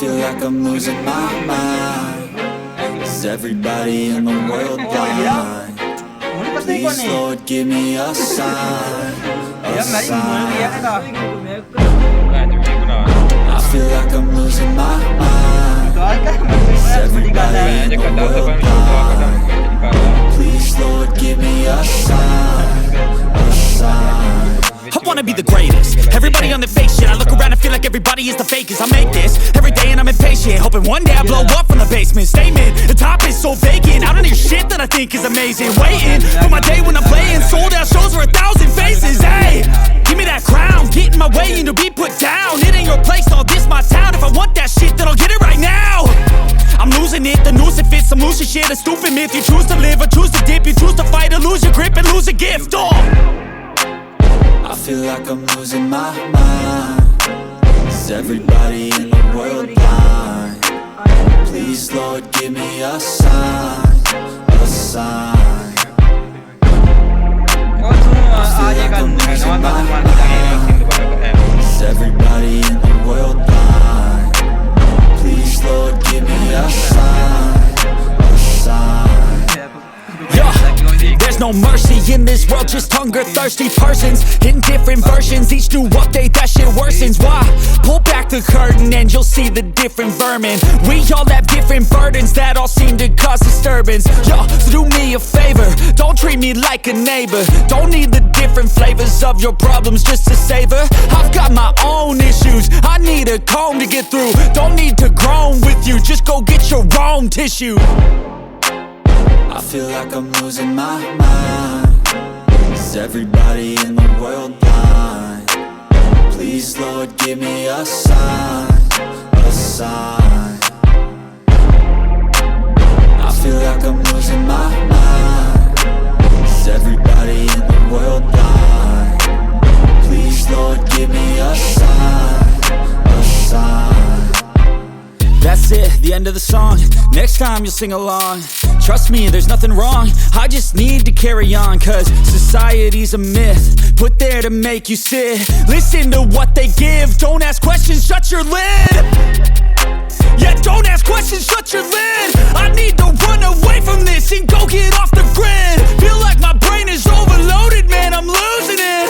feel like I'm losing my mind. Is everybody in the world blind? Please, Lord, give me a sign, a sign. I feel like I'm losing my mind. Is everybody in the world blind? Please, Lord, give me a sign, a sign. I wanna be the greatest. Everybody on the fake shit. I look around and feel like everybody is the fakest. I make this every day and I'm impatient, hoping one day I blow up from the basement. Statement, the top is so vacant. I don't hear shit that I think is amazing. Waiting for my day when I'm playing sold out shows for 1,000 faces. Hey, give me that crown, get in my way and to be put down. It ain't your place, all this my town. If I want that shit, then I'll get it right now. I'm losing it, the noose it fits, some loose shit, a stupid myth. You choose to live or choose to dip, you choose to fight or lose your grip and lose a gift. I feel like I'm losing my mind. Is everybody in the world blind? Please, Lord, give me a sign, a sign. I feel like I'm losing my mind. Is everybody in the world blind? Please, Lord, give me a sign, a sign. Yeah, there's no mercy in this world, just hunger-thirsty persons in different versions. Each new update, that shit worsens. Why? Pull back the curtain and you'll see the different vermin. We all have different burdens that all seem to cause disturbance. Yo, so do me a favor, don't treat me like a neighbor. Don't need the different flavors of your problems just to savor. I've got my own issues, I need a comb to get through. Don't need to groan with you, just go get your own tissue. I feel like I'm losing my mind. Is everybody in the world blind? Please, Lord, give me a sign, a sign. I feel like I'm losing my mind. Is everybody in the world blind? Please, Lord, give me a sign, a sign. That's it, the end of the song. Next time you'll sing along. Trust me, there's nothing wrong. I just need to carry on, cause society's a myth put there to make you sit. Listen to what they give. Don't ask questions, shut your lid. Yeah, don't ask questions, shut your lid. I need to run away from this and go get off the grid. Feel like my brain is overloaded, man, I'm losing it.